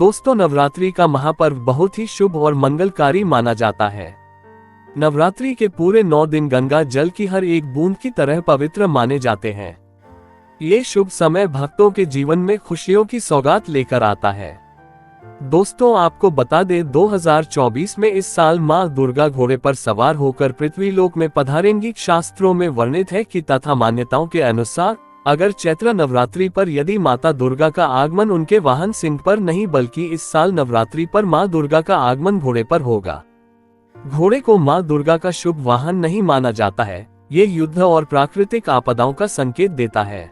दोस्तों, नवरात्रि का महापर्व बहुत ही शुभ और मंगलकारी माना जाता है। नवरात्रि के पूरे 9 दिन गंगा जल की हर एक बूंद की तरह पवित्र माने जाते हैं। ये शुभ समय भक्तों के जीवन में खुशियों की सौगात लेकर आता है। दोस्तों, आपको बता दें 2024 में इस साल मां दुर्गा घोड़े पर सवार होकर पृथ्वी लोक में पधारेंगी। शास्त्रों में वर्णित है कि तथा मान्यताओं के अनुसार अगर चैत्र नवरात्रि पर यदि माता दुर्गा का आगमन उनके वाहन सिंह पर नहीं बल्कि इस साल नवरात्रि पर मां दुर्गा का आगमन घोड़े पर होगा। घोड़े को मां दुर्गा का शुभ वाहन नहीं माना जाता है। ये युद्ध और प्राकृतिक आपदाओं का संकेत देता है।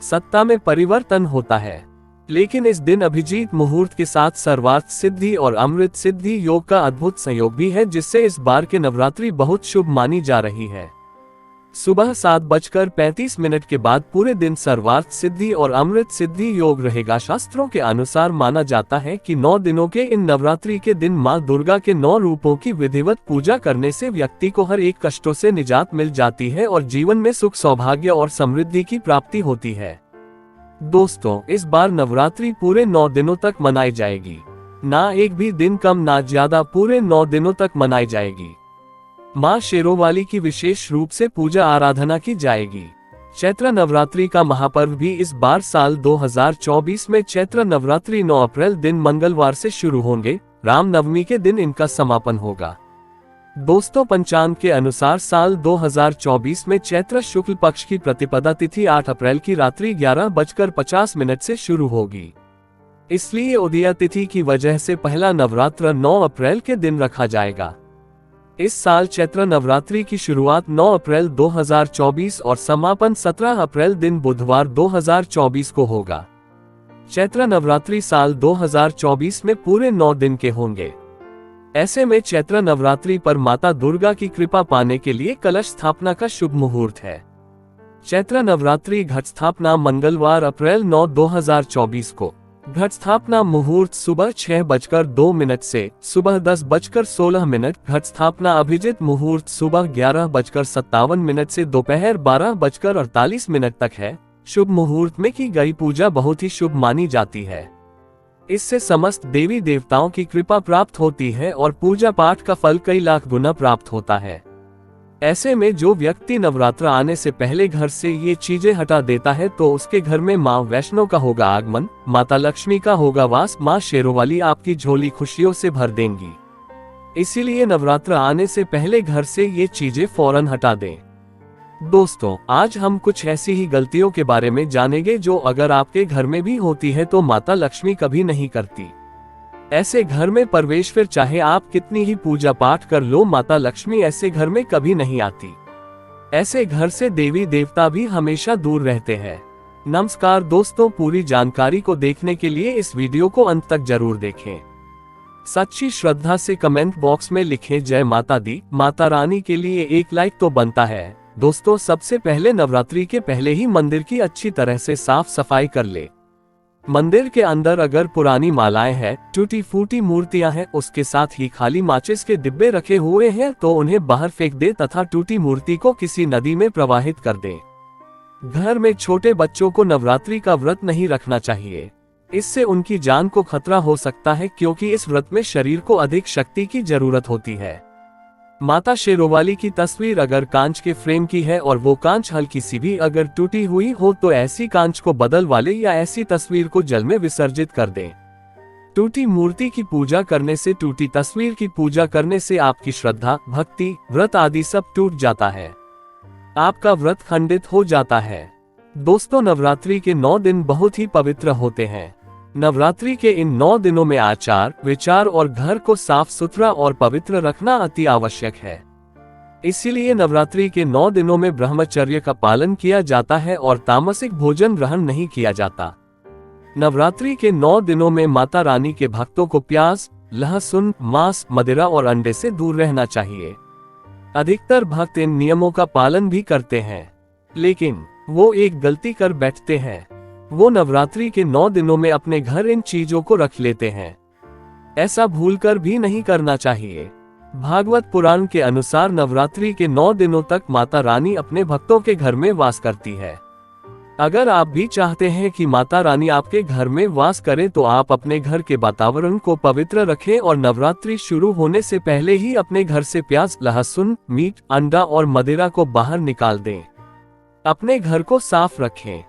सत्ता में परिवर्तन होता है। लेकिन इस दिन अभिजीत मुहूर्त के साथ सर्वार्थ सिद्धि और अमृत सिद्धि योग का अद्भुत संयोग भी है, जिससे इस बार के नवरात्रि बहुत शुभ मानी जा रही है। सुबह 7:35 के बाद पूरे दिन सर्वार्थ सिद्धि और अमृत सिद्धि योग रहेगा। शास्त्रों के अनुसार माना जाता है कि 9 दिनों के इन नवरात्रि के दिन मां दुर्गा के 9 रूपों की विधिवत पूजा करने से व्यक्ति को हर एक कष्टों से निजात मिल जाती है और जीवन में सुख, सौभाग्य और समृद्धि की प्राप्ति होती है। दोस्तों, इस बार नवरात्रि पूरे 9 दिनों तक मनाई जाएगी। ना एक भी दिन कम ना ज्यादा, पूरे 9 दिनों तक मनाई जाएगी। मां शेरोवाली की विशेष रूप से पूजा आराधना की जाएगी। चैत्र नवरात्रि का महापर्व भी इस बार साल 2024 में चैत्र नवरात्रि 9 अप्रैल दिन मंगलवार से शुरू होंगे। रामनवमी के दिन इनका समापन होगा। दोस्तों, पंचांग के अनुसार साल 2024 में चैत्र शुक्ल पक्ष की प्रतिपदा तिथि 8 अप्रैल की रात्रि 11:50 से शुरू होगी। इसलिए उदया तिथि की वजह से पहला नवरात्र 9 अप्रैल के दिन रखा जाएगा। इस साल चैत्र नवरात्रि की शुरुआत 9 अप्रैल 2024 और समापन 17 अप्रैल दिन बुधवार 2024 को होगा। चैत्र नवरात्रि साल 2024 में पूरे 9 दिन के होंगे। ऐसे में चैत्र नवरात्रि पर माता दुर्गा की कृपा पाने के लिए कलश स्थापना का शुभ मुहूर्त है। चैत्र नवरात्रि घट स्थापना मंगलवार अप्रैल 9, 2024 को। घट स्थापना मुहूर्त सुबह 6:02 से सुबह 10:16। घट स्थापना अभिजित मुहूर्त सुबह 11:57 से दोपहर 12:48 तक है। शुभ मुहूर्त में की गई पूजा बहुत ही शुभ मानी जाती है। इससे समस्त देवी देवताओं की कृपा प्राप्त होती है और पूजा पाठ का फल कई लाख गुना प्राप्त होता है। ऐसे में जो व्यक्ति नवरात्र आने से पहले घर से ये चीजें हटा देता है तो उसके घर में मां वैष्णो का होगा आगमन, माता लक्ष्मी का होगा वास, मां शेरोवाली आपकी झोली खुशियों से भर देंगी। इसीलिए नवरात्र आने से पहले घर से ये चीजें फौरन हटा दें। दोस्तों, आज हम कुछ ऐसी ही गलतियों के बारे में जानेंगे जो अगर आपके घर में भी होती है तो माता लक्ष्मी कभी नहीं करती। ऐसे घर में प्रवेश फिर चाहे आप कितनी ही पूजा पाठ कर लो, माता लक्ष्मी ऐसे घर में कभी नहीं आती। ऐसे घर से देवी देवता भी हमेशा दूर रहते हैं। नमस्कार दोस्तों, पूरी जानकारी को देखने के लिए इस वीडियो को अंत तक जरूर देखें। सच्ची श्रद्धा से कमेंट बॉक्स में लिखें जय माता दी। माता रानी के लिए एक लाइक तो बनता है। दोस्तों, सबसे पहले नवरात्रि के पहले ही मंदिर की अच्छी तरह से साफ सफाई कर ले। मंदिर के अंदर अगर पुरानी मालाएं हैं, टूटी फूटी मूर्तियां हैं, उसके साथ ही खाली माचिस के डिब्बे रखे हुए हैं तो उन्हें बाहर फेंक दे तथा टूटी मूर्ति को किसी नदी में प्रवाहित कर दे। घर में छोटे बच्चों को नवरात्रि का व्रत नहीं रखना चाहिए। इससे उनकी जान को खतरा हो सकता है, क्योंकि इस व्रत में शरीर को अधिक शक्ति की जरूरत होती है। माता शेरोवाली की तस्वीर अगर कांच के फ्रेम की है और वो कांच हल्की सी भी अगर टूटी हुई हो तो ऐसी कांच को बदल वाले या ऐसी तस्वीर को जल में विसर्जित कर दें। टूटी मूर्ति की पूजा करने से, टूटी तस्वीर की पूजा करने से आपकी श्रद्धा, भक्ति, व्रत आदि सब टूट जाता है। आपका व्रत खंडित हो जाता है। दोस्तों, नवरात्रि के 9 दिन बहुत ही पवित्र होते हैं। नवरात्रि के इन 9 दिनों में आचार, विचार और घर को साफ सुथरा और पवित्र रखना अति आवश्यक है। इसीलिए नवरात्रि के 9 दिनों में ब्रह्मचर्य का पालन किया जाता है और तामसिक भोजन ग्रहण नहीं किया जाता। नवरात्रि के 9 दिनों में माता रानी के भक्तों को प्याज, लहसुन, मांस, मदिरा और अंडे से दूर रहना चाहिए। अधिकतर भक्त इन नियमों का पालन भी करते हैं, लेकिन वो एक गलती कर बैठते हैं। वो नवरात्रि के 9 दिनों में अपने घर इन चीजों को रख लेते हैं। ऐसा भूलकर भी नहीं करना चाहिए। भागवत पुराण के अनुसार नवरात्रि के 9 दिनों तक माता रानी अपने भक्तों के घर में वास करती है। अगर आप भी चाहते हैं कि माता रानी आपके घर में वास करे तो आप अपने घर के वातावरण को पवित्र रखें और नवरात्रि शुरू होने से पहले ही अपने घर से प्याज, लहसुन, मीट, अंडा और मदिरा को बाहर निकाल दें। अपने घर को साफ रखें।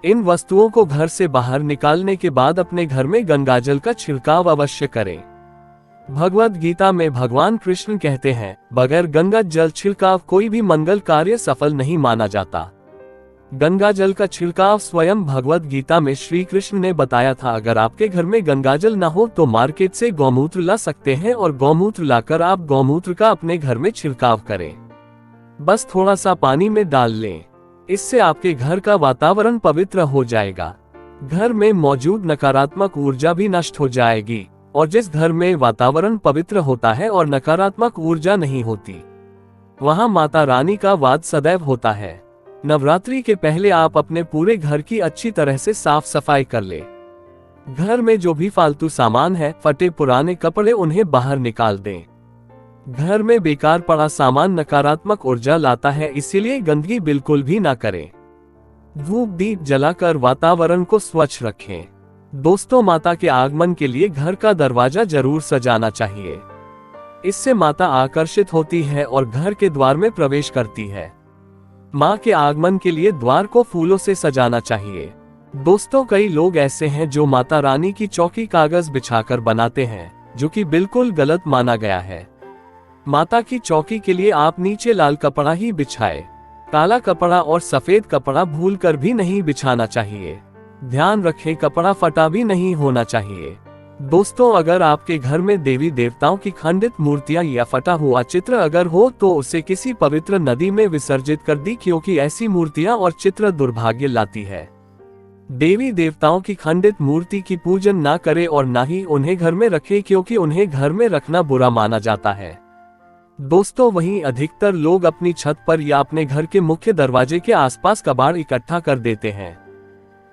इन वस्तुओं को घर से बाहर निकालने के बाद अपने घर में गंगाजल का छिड़काव अवश्य करें। भगवद गीता में भगवान कृष्ण कहते हैं, बगैर गंगा जल छिड़काव कोई भी मंगल कार्य सफल नहीं माना जाता। गंगा जल का छिड़काव स्वयं भगवद गीता में श्री कृष्ण ने बताया था। अगर आपके घर में गंगाजल न हो तो मार्केट से गौमूत्र ला सकते हैं और गौमूत्र लाकर आप गौमूत्र का अपने घर में छिड़काव करें। बस थोड़ा सा पानी में डाल लें। इससे आपके घर का वातावरण पवित्र हो जाएगा। घर में मौजूद नकारात्मक ऊर्जा भी नष्ट हो जाएगी और जिस घर में वातावरण पवित्र होता है और नकारात्मक ऊर्जा नहीं होती, वहां माता रानी का वास सदैव होता है। नवरात्रि के पहले आप अपने पूरे घर की अच्छी तरह से साफ सफाई कर ले। घर में जो भी फालतू सामान है, फटे पुराने कपड़े, उन्हें बाहर निकाल दें। घर में बेकार पड़ा सामान नकारात्मक ऊर्जा लाता है, इसीलिए गंदगी बिल्कुल भी ना करें। धूप दीप जलाकर वातावरण को स्वच्छ रखें। दोस्तों, माता के आगमन के लिए घर का दरवाजा जरूर सजाना चाहिए। इससे माता आकर्षित होती है और घर के द्वार में प्रवेश करती है। माँ के आगमन के लिए द्वार को फूलों से सजाना चाहिए। दोस्तों, कई लोग ऐसे हैं जो माता रानी की चौकी कागज बिछाकर बनाते हैं, जो कि बिल्कुल गलत माना गया है। माता की चौकी के लिए आप नीचे लाल कपड़ा ही बिछाए। काला कपड़ा और सफेद कपड़ा भूलकर भी नहीं बिछाना चाहिए। ध्यान रखें, कपड़ा फटा भी नहीं होना चाहिए। दोस्तों, अगर आपके घर में देवी देवताओं की खंडित मूर्तियां या फटा हुआ चित्र अगर हो तो उसे किसी पवित्र नदी में विसर्जित कर दी, क्योंकि ऐसी मूर्तियां और चित्र दुर्भाग्य लाती है। देवी देवताओं की खंडित मूर्ति की पूजन ना करें और ना ही उन्हें घर में रखें, क्योंकि उन्हें घर में रखना बुरा माना जाता है। दोस्तों, वहीं अधिकतर लोग अपनी छत पर या अपने घर के मुख्य दरवाजे के आसपास कबाड़ इकट्ठा कर देते हैं।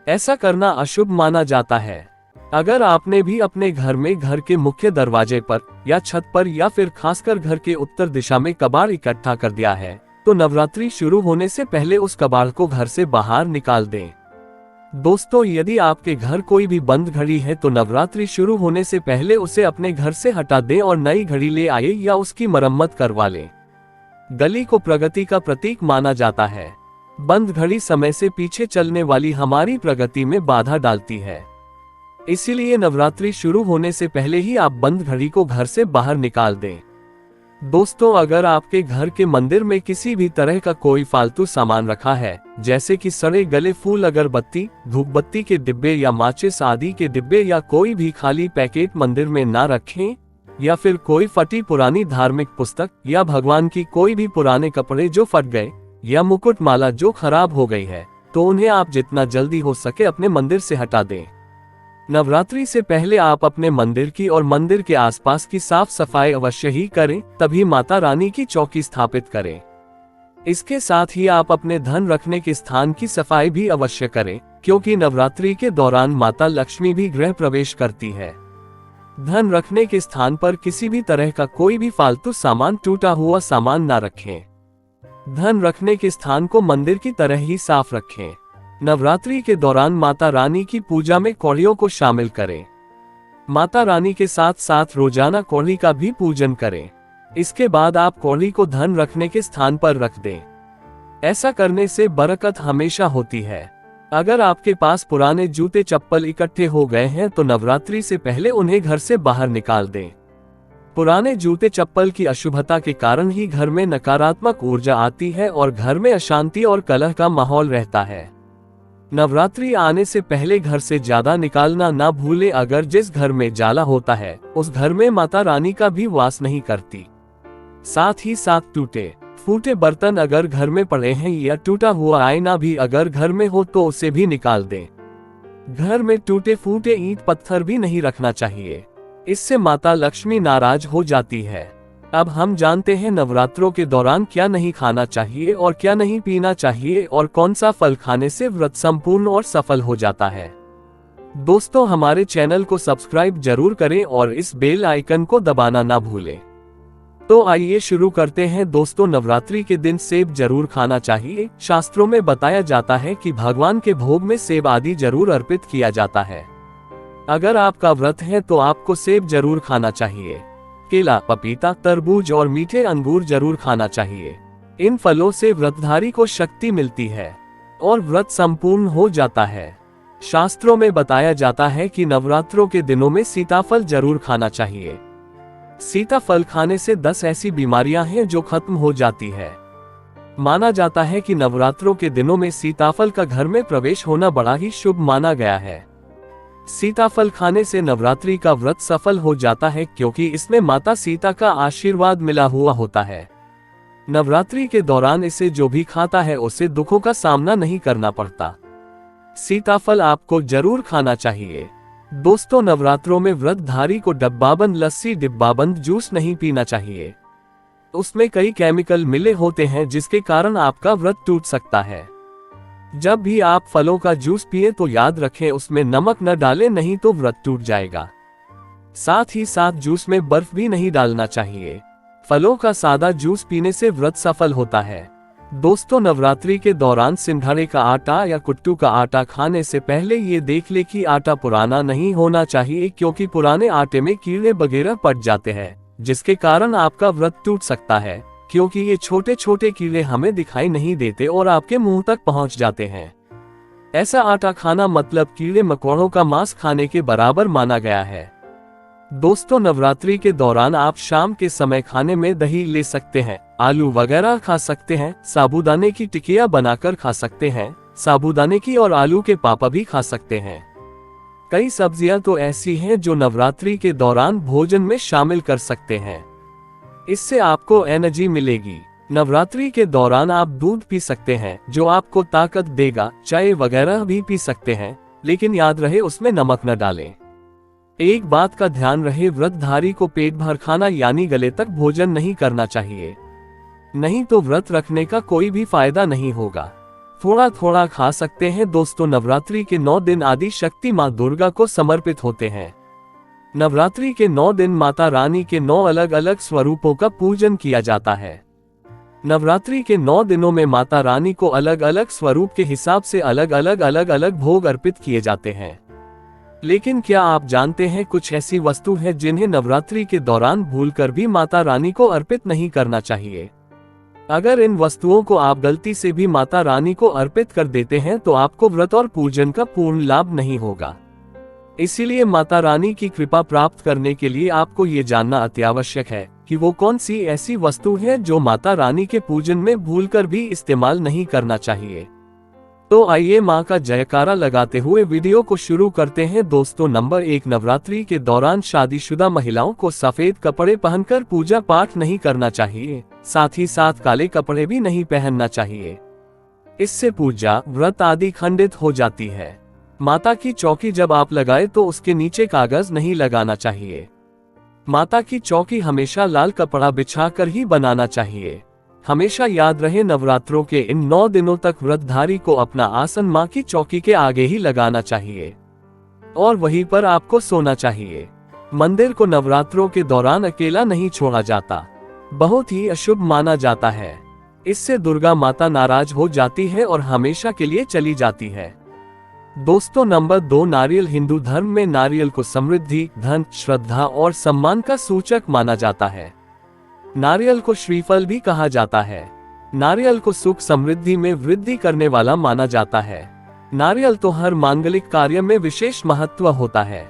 ऐसा करना अशुभ माना जाता है। अगर आपने भी अपने घर में घर के मुख्य दरवाजे पर या छत पर या फिर खासकर घर के उत्तर दिशा में कबाड़ इकट्ठा कर दिया है, तो नवरात्रि शुरू होने से पहले उस कबाड़ को घर से बाहर निकाल दें। दोस्तों, यदि आपके घर कोई भी बंद घड़ी है तो नवरात्रि शुरू होने से पहले उसे अपने घर से हटा दें और नई घड़ी ले आए या उसकी मरम्मत करवा लें। गली को प्रगति का प्रतीक माना जाता है। बंद घड़ी समय से पीछे चलने वाली हमारी प्रगति में बाधा डालती है। इसीलिए नवरात्रि शुरू होने से पहले ही आप बंद घड़ी को घर से बाहर निकाल दें। दोस्तों, अगर आपके घर के मंदिर में किसी भी तरह का कोई फालतू सामान रखा है, जैसे कि सड़े गले फूल, अगरबत्ती, धूपबत्ती के डिब्बे या माचिस आदि के डिब्बे या कोई भी खाली पैकेट मंदिर में ना रखें, या फिर कोई फटी पुरानी धार्मिक पुस्तक या भगवान की कोई भी पुराने कपड़े जो फट गए या मुकुट माला जो खराब हो गई है, तो उन्हें आप जितना जल्दी हो सके अपने मंदिर से हटा दें। नवरात्रि से पहले आप अपने मंदिर की और मंदिर के आसपास की साफ सफाई अवश्य ही करें, तभी माता रानी की चौकी स्थापित करें। इसके साथ ही आप अपने धन रखने के स्थान की सफाई भी अवश्य करें, क्योंकि नवरात्रि के दौरान माता लक्ष्मी भी गृह प्रवेश करती है। धन रखने के स्थान पर किसी भी तरह का कोई भी फालतू सामान, टूटा हुआ सामान ना रखें। धन रखने के स्थान को मंदिर की तरह ही साफ रखें। नवरात्रि के दौरान माता रानी की पूजा में कौड़ियों को शामिल करें। माता रानी के साथ साथ रोजाना कौड़ी का भी पूजन करें। इसके बाद आप कौड़ी को धन रखने के स्थान पर रख दें। ऐसा करने से बरकत हमेशा होती है। अगर आपके पास पुराने जूते चप्पल इकट्ठे हो गए हैं तो नवरात्रि से पहले उन्हें घर से बाहर निकाल दें। पुराने जूते चप्पल की अशुभता के कारण ही घर में नकारात्मक ऊर्जा आती है और घर में अशांति और कलह का माहौल रहता है। नवरात्रि आने से पहले घर से ज्यादा निकालना ना भूलें। अगर जिस घर में जाला होता है उस घर में माता रानी का भी वास नहीं करती। साथ ही साथ टूटे फूटे बर्तन अगर घर में पड़े हैं या टूटा हुआ आईना भी अगर घर में हो तो उसे भी निकाल दें। घर में टूटे फूटे ईंट पत्थर भी नहीं रखना चाहिए, इससे माता लक्ष्मी नाराज हो जाती है। अब हम जानते हैं नवरात्रों के दौरान क्या नहीं खाना चाहिए और क्या नहीं पीना चाहिए और कौन सा फल खाने से व्रत संपूर्ण और सफल हो जाता है। दोस्तों, हमारे चैनल को सब्सक्राइब जरूर करें और इस बेल आइकन को दबाना ना भूलें। तो आइए शुरू करते हैं दोस्तों। नवरात्रि के दिन सेब जरूर खाना चाहिए। शास्त्रों में बताया जाता है कि भगवान के भोग में सेब आदि जरूर अर्पित किया जाता है। अगर आपका व्रत है तो आपको सेब जरूर खाना चाहिए। केला, पपीता, तरबूज और मीठे अंगूर जरूर खाना चाहिए। इन फलों से व्रतधारी को शक्ति मिलती है और व्रत संपूर्ण हो जाता है। शास्त्रों में बताया जाता है कि नवरात्रों के दिनों में सीताफल जरूर खाना चाहिए। सीताफल खाने से 10 ऐसी बीमारियां हैं जो खत्म हो जाती है। माना जाता है कि नवरात्रों के दिनों में सीताफल का घर में प्रवेश होना बड़ा ही शुभ माना गया है। सीताफल खाने से नवरात्रि का व्रत सफल हो जाता है, क्योंकि इसमें माता सीता का आशीर्वाद मिला हुआ होता है। नवरात्रि के दौरान इसे जो भी खाता है उसे दुखों का सामना नहीं करना पड़ता। सीताफल आपको जरूर खाना चाहिए। दोस्तों, नवरात्रों में व्रतधारी को डब्बाबंद लस्सी, डिब्बाबंद जूस नहीं पीना चाहिए। उसमें कई केमिकल मिले होते हैं जिसके कारण आपका व्रत टूट सकता है। जब भी आप फलों का जूस पिए तो याद रखें उसमें नमक न डालें, नहीं तो व्रत टूट जाएगा। साथ ही साथ जूस में बर्फ भी नहीं डालना चाहिए। फलों का सादा जूस पीने से व्रत सफल होता है। दोस्तों, नवरात्रि के दौरान सिंघाड़े का आटा या कुट्टू का आटा खाने से पहले ये देख ले कि आटा पुराना नहीं होना चाहिए, क्योंकि पुराने आटे में कीड़े वगैरह पड़ जाते हैं जिसके कारण आपका व्रत टूट सकता है, क्योंकि ये छोटे छोटे कीड़े हमें दिखाई नहीं देते और आपके मुंह तक पहुंच जाते हैं। ऐसा आटा खाना मतलब कीड़े मकोड़ों का मांस खाने के बराबर माना गया है। दोस्तों, नवरात्रि के दौरान आप शाम के समय खाने में दही ले सकते हैं, आलू वगैरह खा सकते हैं, साबूदाने की टिकिया बनाकर खा सकते हैं, साबूदाने की और आलू के पापा भी खा सकते हैं। कई सब्जियां तो ऐसी हैं जो नवरात्रि के दौरान भोजन में शामिल कर सकते हैं। इससे आपको एनर्जी मिलेगी। नवरात्रि के दौरान आप दूध पी सकते हैं जो आपको ताकत देगा। चाय वगैरह भी पी सकते हैं, लेकिन याद रहे उसमें नमक न डालें। एक बात का ध्यान रहे, व्रतधारी को पेट भर खाना यानी गले तक भोजन नहीं करना चाहिए, नहीं तो व्रत रखने का कोई भी फायदा नहीं होगा। थोड़ा थोड़ा खा सकते हैं। दोस्तों, नवरात्रि के 9 दिन आदि शक्ति माँ दुर्गा को समर्पित होते हैं। नवरात्रि के 9 दिन माता रानी के 9 अलग अलग स्वरूपों का पूजन किया जाता है। नवरात्रि के 9 दिनों में माता रानी को अलग अलग स्वरूप के हिसाब से अलग अलग भोग अर्पित किए जाते हैं। लेकिन क्या आप जानते हैं कुछ ऐसी वस्तु है जिन्हें नवरात्रि के दौरान भूलकर भी माता रानी को अर्पित नहीं करना चाहिए। अगर इन वस्तुओं को आप गलती से भी माता रानी को अर्पित कर देते हैं तो आपको व्रत और पूजन का पूर्ण लाभ नहीं होगा। इसीलिए माता रानी की कृपा प्राप्त करने के लिए आपको ये जानना अति आवश्यक है कि वो कौन सी ऐसी वस्तु है जो माता रानी के पूजन में भूलकर भी इस्तेमाल नहीं करना चाहिए। तो आइए माँ का जयकारा लगाते हुए वीडियो को शुरू करते हैं। दोस्तों, नंबर 1, नवरात्रि के दौरान शादीशुदा महिलाओं को सफेद कपड़े पहनकर पूजा पाठ नहीं करना चाहिए। साथ ही साथ काले कपड़े भी नहीं पहनना चाहिए। इससे पूजा, व्रत आदि खंडित हो जाती है। माता की चौकी जब आप लगाए तो उसके नीचे कागज नहीं लगाना चाहिए। माता की चौकी हमेशा लाल कपड़ा बिछाकर ही बनाना चाहिए। हमेशा याद रहे, नवरात्रों के इन 9 दिनों तक व्रतधारी को अपना आसन माँ की चौकी के आगे ही लगाना चाहिए और वहीं पर आपको सोना चाहिए। मंदिर को नवरात्रों के दौरान अकेला नहीं छोड़ा जाता, बहुत ही अशुभ माना जाता है। इससे दुर्गा माता नाराज हो जाती है और हमेशा के लिए चली जाती है। दोस्तों, नंबर 2, नारियल। हिंदू धर्म में नारियल को समृद्धि, धन, श्रद्धा और सम्मान का सूचक माना जाता है। नारियल को श्रीफल भी कहा जाता है। नारियल को सुख समृद्धि में वृद्धि करने वाला माना जाता है। नारियल तो हर मांगलिक कार्य में विशेष महत्व होता है।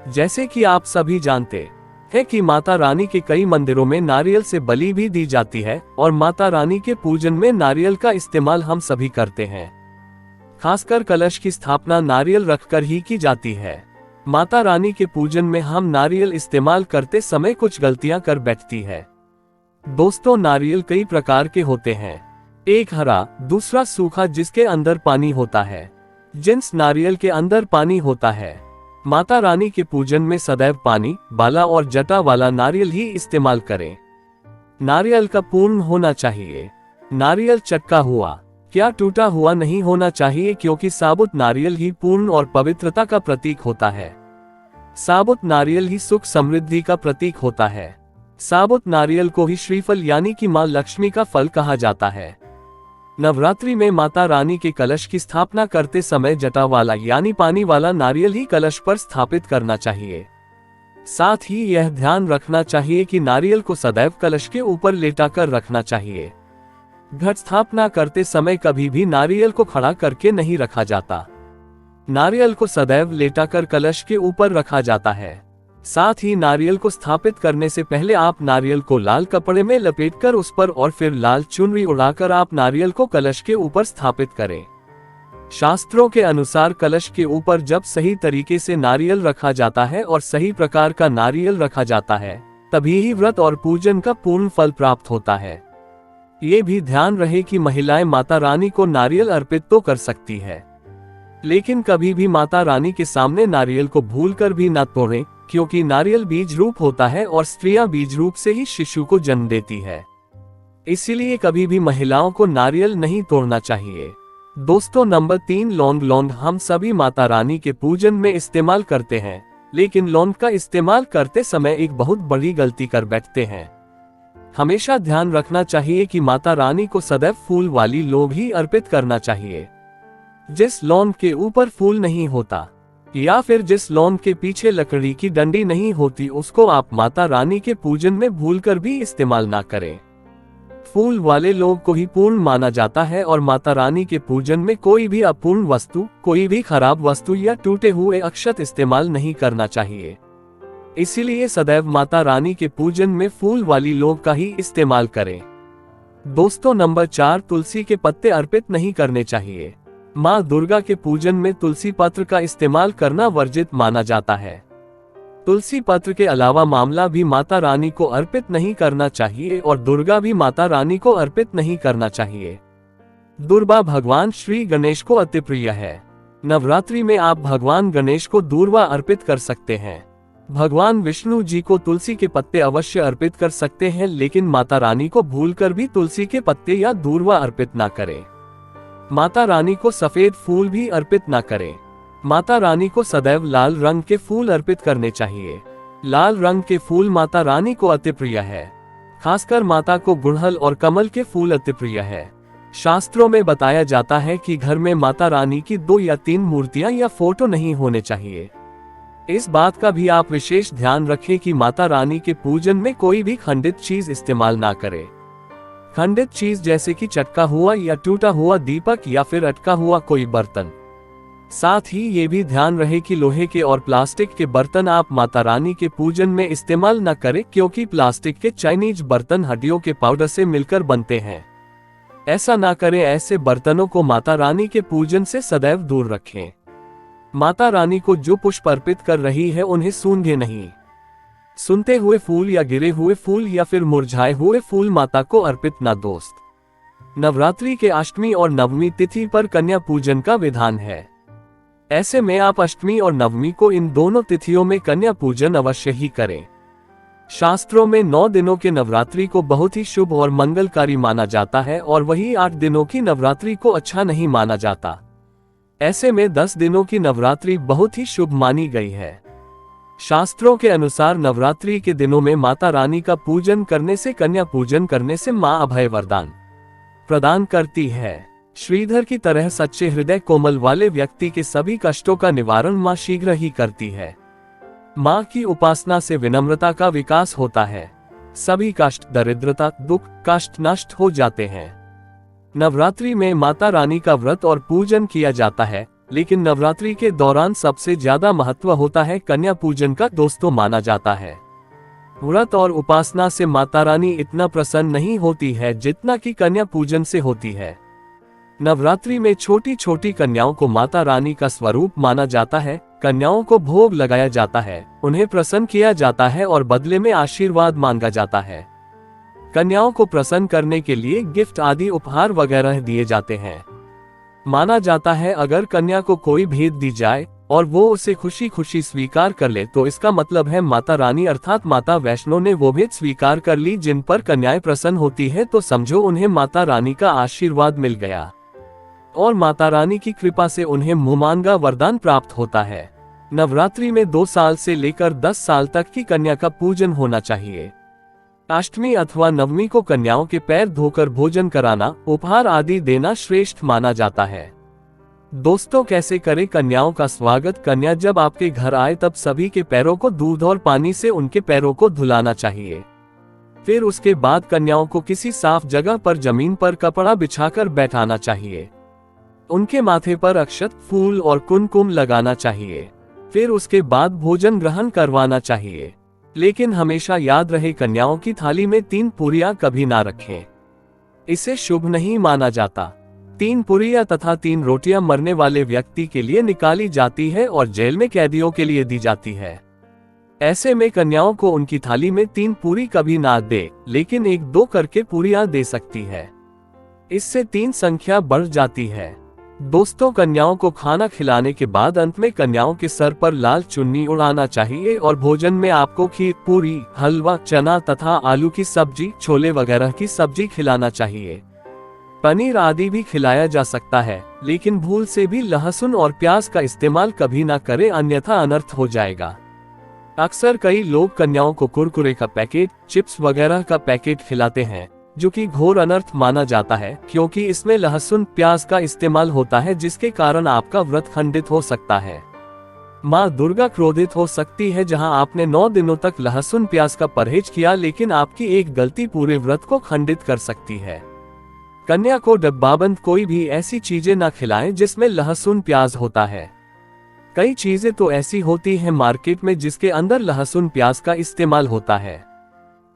जैसे कि आप सभी जानते हैं कि माता रानी के कई मंदिरों में नारियल से बलि भी दी जाती है और माता रानी के पूजन में नारियल का इस्तेमाल हम सभी करते हैं। खासकर कलश की स्थापना नारियल रखकर ही की जाती है। माता रानी के पूजन में हम नारियल इस्तेमाल करते समय कुछ गलतियां कर बैठती है। दोस्तों, नारियल कई प्रकार के होते हैं। एक हरा, दूसरा सूखा जिसके अंदर पानी होता है। जिन्स नारियल के अंदर पानी होता है। माता रानी के पूजन में सदैव पानी, बाला और जटा वाला नारियल ही इस्तेमाल करें। नारियल का पूर्ण होना चाहिए। नारियल चटका हुआ, क्या टूटा हुआ नहीं होना चाहिए, क्योंकि साबुत नारियल ही पूर्ण और पवित्रता का प्रतीक होता है। साबुत नारियल ही सुख समृद्धि का प्रतीक होता है। साबुत नारियल को ही श्रीफल यानी कि मां लक्ष्मी का फल कहा जाता है। नवरात्रि में माता रानी के कलश की स्थापना करते समय जटा वाला यानी पानी वाला नारियल ही कलश पर स्थापित करना चाहिए। साथ ही यह ध्यान रखना चाहिए कि नारियल को सदैव कलश के ऊपर लेटाकर रखना चाहिए। घट स्थापना करते समय कभी भी नारियल को खड़ा करके नहीं रखा जाता। नारियल को सदैव लेटाकर कलश के ऊपर रखा जाता है। साथ ही नारियल को स्थापित करने से पहले आप नारियल को लाल कपड़े में लपेटकर उस पर और फिर लाल चुनरी उड़ाकर आप नारियल को कलश के ऊपर स्थापित करें। शास्त्रों के अनुसार कलश के ऊपर जब सही तरीके से नारियल रखा जाता है और सही प्रकार का नारियल रखा जाता है, तभी ही व्रत और पूजन का पूर्ण फल प्राप्त होता है। ये भी ध्यान रहे कि महिलाएं माता रानी को नारियल अर्पित तो कर सकती है, लेकिन कभी भी माता रानी के सामने नारियल को भूलकर भी न तोड़ें, क्योंकि नारियल बीज रूप होता है और स्त्रियां बीज रूप से ही शिशु को जन्म देती है। इसीलिए कभी भी महिलाओं को नारियल नहीं तोड़ना चाहिए। दोस्तों, नंबर 3, लौंग। लौंग हम सभी माता रानी के पूजन में इस्तेमाल करते हैं, लेकिन लौंग का इस्तेमाल करते समय एक बहुत बड़ी गलती कर बैठते हैं। हमेशा ध्यान रखना चाहिए कि माता रानी को सदैव फूल वाली लौंग ही अर्पित करना चाहिए। जिस लौंग के ऊपर फूल नहीं होता या फिर जिस लौंग के पीछे लकड़ी की डंडी नहीं होती, उसको आप माता रानी के पूजन में भूलकर भी इस्तेमाल ना करें। फूल वाले लौंग को ही पूर्ण माना जाता है और माता रानी के पूजन में कोई भी अपूर्ण वस्तु, कोई भी खराब वस्तु या टूटे हुए अक्षत इस्तेमाल नहीं करना चाहिए। इसीलिए सदैव माता रानी के पूजन में फूल वाली लौंग का ही इस्तेमाल करें। दोस्तों, नंबर 4, तुलसी के पत्ते अर्पित नहीं करने चाहिए। माँ दुर्गा के पूजन में तुलसी पत्र का इस्तेमाल करना वर्जित माना जाता है। तुलसी पत्र के अलावा मामला भी माता रानी को अर्पित नहीं करना चाहिए और दुर्गा भी माता रानी को अर्पित नहीं करना चाहिए। दुर्वा भगवान श्री गणेश को अति प्रिय है। नवरात्रि में आप भगवान गणेश को दूर्वा अर्पित कर सकते हैं। भगवान विष्णु जी को तुलसी के पत्ते अवश्य अर्पित कर सकते हैं, लेकिन माता रानी को भूलकर भी तुलसी के पत्ते या दूर्वा अर्पित ना करें। माता रानी को सफेद फूल भी अर्पित ना करें। माता रानी को सदैव लाल रंग के फूल अर्पित करने चाहिए। लाल रंग के फूल माता रानी को अति प्रिय है। खासकर माता को गुड़हल और कमल के फूल अति प्रिय है। शास्त्रों में बताया जाता है कि घर में माता रानी की 2 या 3 मूर्तियां या फोटो नहीं होने चाहिए। इस बात का भी आप विशेष ध्यान रखें कि माता रानी के पूजन में कोई भी खंडित चीज इस्तेमाल ना करें। खंडित चीज जैसे कि चटका हुआ या टूटा हुआ दीपक या फिर अटका हुआ कोई बर्तन। साथ ही ये भी ध्यान रहे कि लोहे के और प्लास्टिक के बर्तन आप माता रानी के पूजन में इस्तेमाल न करें, क्योंकि प्लास्टिक के चाइनीज बर्तन हड्डियों के पाउडर से मिलकर बनते हैं। ऐसा ना करें। ऐसे बर्तनों को माता रानी के पूजन से सदैव दूर रखें। माता रानी को जो पुष्प अर्पित कर रही है उन्हें सूंघे नहीं। सुनते हुए फूल या गिरे हुए फूल या फिर मुरझाए हुए फूल माता को अर्पित ना। दोस्त, नवरात्रि के अष्टमी और नवमी तिथि पर कन्या पूजन का विधान है। ऐसे में आप अष्टमी और नवमी को इन दोनों तिथियों में कन्या पूजन अवश्य ही करें। शास्त्रों में 9 दिनों के नवरात्रि को बहुत ही शुभ और मंगलकारी माना जाता है और वही 8 दिनों की नवरात्रि को अच्छा नहीं माना जाता। ऐसे में 10 दिनों की नवरात्रि बहुत ही शुभ मानी गई है। शास्त्रों के अनुसार नवरात्रि के दिनों में माता रानी का पूजन करने से, कन्या पूजन करने से माँ अभय वरदान प्रदान करती है। श्रीधर की तरह सच्चे हृदय कोमल वाले व्यक्ति के सभी कष्टों का निवारण माँ शीघ्र ही करती है। माँ की उपासना से विनम्रता का विकास होता है। सभी कष्ट, दरिद्रता, दुख, कष्ट नष्ट हो जाते हैं। नवरात्रि में माता रानी का व्रत और पूजन किया जाता है, लेकिन नवरात्रि के दौरान सबसे ज्यादा महत्व होता है कन्या पूजन का। दोस्तों, माना जाता है व्रत और उपासना से माता रानी इतना प्रसन्न नहीं होती है जितना कि कन्या पूजन से होती है। नवरात्रि में छोटी छोटी कन्याओं को माता रानी का स्वरूप माना जाता है। कन्याओं को भोग लगाया जाता है, उन्हें प्रसन्न किया जाता है और बदले में आशीर्वाद मांगा जाता है। कन्याओं को प्रसन्न करने के लिए गिफ्ट आदि उपहार वगैरह दिए जाते हैं। माना जाता है अगर कन्या को कोई भेंट दी जाए और वो उसे खुशी खुशी स्वीकार कर ले तो इसका मतलब है माता रानी अर्थात माता वैष्णो ने वो भेंट स्वीकार कर ली। जिन पर कन्याएं प्रसन्न होती है तो समझो उन्हें माता रानी का आशीर्वाद मिल गया और माता रानी की कृपा से उन्हें मुहमांगा वरदान प्राप्त होता है। नवरात्रि में 2 साल से लेकर 10 साल तक की कन्या का पूजन होना चाहिए। अष्टमी अथवा नवमी को कन्याओं के पैर धोकर भोजन कराना, उपहार आदि देना श्रेष्ठ माना जाता है। दोस्तों, कैसे करें कन्याओं का स्वागत? कन्या जब आपके घर आए तब सभी के पैरों को दूध और पानी से उनके पैरों को धुलाना चाहिए। फिर उसके बाद कन्याओं को किसी साफ जगह पर जमीन पर कपड़ा बिछाकर बैठाना चाहिए। उनके माथे पर अक्षत, फूल और कुमकुम लगाना चाहिए। फिर उसके बाद भोजन ग्रहण करवाना चाहिए। लेकिन हमेशा याद रहे, कन्याओं की थाली में 3 पूरियां कभी ना रखें। इसे शुभ नहीं माना जाता। 3 पूरियां तथा 3 रोटियां मरने वाले व्यक्ति के लिए निकाली जाती है और जेल में कैदियों के लिए दी जाती है। ऐसे में कन्याओं को उनकी थाली में 3 पूरी कभी ना दे, लेकिन 1-2 करके पूरियां दे सकती है। इससे 3 संख्या बढ़ जाती है। दोस्तों, कन्याओं को खाना खिलाने के बाद अंत में कन्याओं के सर पर लाल चुन्नी उड़ाना चाहिए और भोजन में आपको खीर, पूरी, हलवा, चना तथा आलू की सब्जी, छोले वगैरह की सब्जी खिलाना चाहिए। पनीर आदि भी खिलाया जा सकता है, लेकिन भूल से भी लहसुन और प्याज का इस्तेमाल कभी ना करें, अन्यथा अनर्थ हो जाएगा। अक्सर कई लोग कन्याओं को कुरकुरे का पैकेट, चिप्स वगैरह का पैकेट खिलाते हैं, जो कि घोर अनर्थ माना जाता है, क्योंकि इसमें लहसुन प्याज का इस्तेमाल होता है, जिसके कारण आपका व्रत खंडित हो सकता है। माँ दुर्गा क्रोधित हो सकती है। जहां आपने 9 दिनों तक लहसुन प्याज का परहेज किया, लेकिन आपकी एक गलती पूरे व्रत को खंडित कर सकती है। कन्या को डब्बाबंद कोई भी ऐसी चीजें ना खिलाएं जिसमें लहसुन प्याज होता है। कई चीजें तो ऐसी होती हैं मार्केट में जिसके अंदर लहसुन प्याज का इस्तेमाल होता है।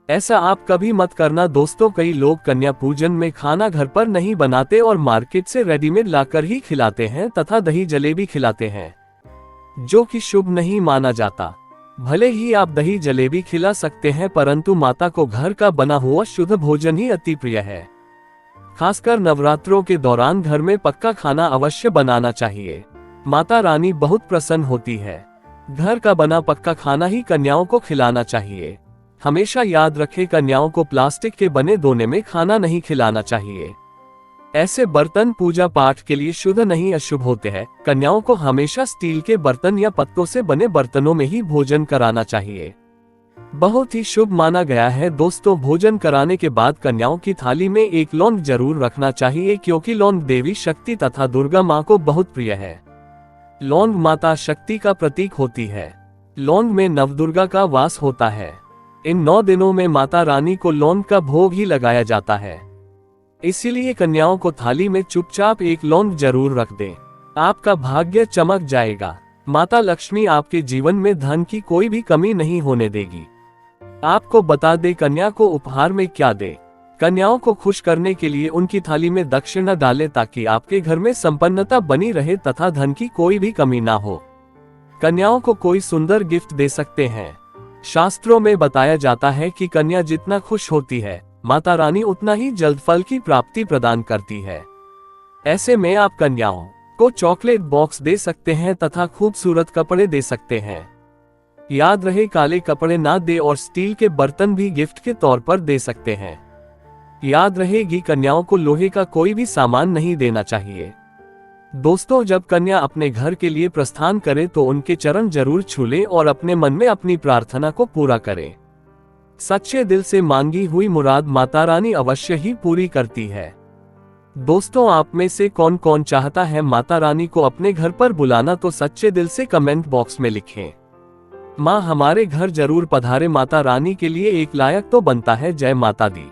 ऐसा आप कभी मत करना। दोस्तों, कई लोग कन्या पूजन में खाना घर पर नहीं बनाते और मार्केट से रेडीमेड लाकर ही खिलाते हैं तथा दही जलेबी खिलाते हैं, जो कि शुभ नहीं माना जाता। भले ही आप दही जलेबी खिला सकते हैं, परंतु माता को घर का बना हुआ शुद्ध भोजन ही अति प्रिय है। खासकर नवरात्रों के दौरान घर में पक्का खाना अवश्य बनाना चाहिए। माता रानी बहुत प्रसन्न होती है। घर का बना पक्का खाना ही कन्याओं को खिलाना चाहिए। हमेशा याद रखें, कन्याओं को प्लास्टिक के बने दोने में खाना नहीं खिलाना चाहिए। ऐसे बर्तन पूजा पाठ के लिए शुद्ध नहीं, अशुभ होते हैं। कन्याओं को हमेशा स्टील के बर्तन या पत्तों से बने बर्तनों में ही भोजन कराना चाहिए। बहुत ही शुभ माना गया है। दोस्तों, भोजन कराने के बाद कन्याओं की थाली में एक लौंग जरूर रखना चाहिए, क्योंकि लौंग देवी शक्ति तथा दुर्गा माँ को बहुत प्रिय है। लौंग माता शक्ति का प्रतीक होती है। लौंग में नवदुर्गा का वास होता है। इन 9 दिनों में माता रानी को लौंग का भोग ही लगाया जाता है। इसीलिए कन्याओं को थाली में चुपचाप एक लौंग जरूर रख दें। आपका भाग्य चमक जाएगा। माता लक्ष्मी आपके जीवन में धन की कोई भी कमी नहीं होने देगी। आपको बता दें, कन्या को उपहार में क्या दे। कन्याओं को खुश करने के लिए उनकी थाली में दक्षिणा डालें, ताकि आपके घर में संपन्नता बनी रहे तथा धन की कोई भी कमी ना हो। कन्याओं को कोई सुंदर गिफ्ट दे सकते हैं। शास्त्रों में बताया जाता है कि कन्या जितना खुश होती है, माता रानी उतना ही जल्द फल की प्राप्ति प्रदान करती है। ऐसे में आप कन्याओं को चॉकलेट बॉक्स दे सकते हैं तथा खूबसूरत कपड़े दे सकते हैं। याद रहे, काले कपड़े ना दे और स्टील के बर्तन भी गिफ्ट के तौर पर दे सकते हैं। याद रहेगी, कन्याओं को लोहे का कोई भी सामान नहीं देना चाहिए। दोस्तों, जब कन्या अपने घर के लिए प्रस्थान करे तो उनके चरण जरूर छू लें और अपने मन में अपनी प्रार्थना को पूरा करें। सच्चे दिल से मांगी हुई मुराद माता रानी अवश्य ही पूरी करती है। दोस्तों, आप में से कौन कौन चाहता है माता रानी को अपने घर पर बुलाना, तो सच्चे दिल से कमेंट बॉक्स में लिखें। माँ हमारे घर जरूर पधारे, माता रानी के लिए एक लायक तो बनता है। जय माता दी।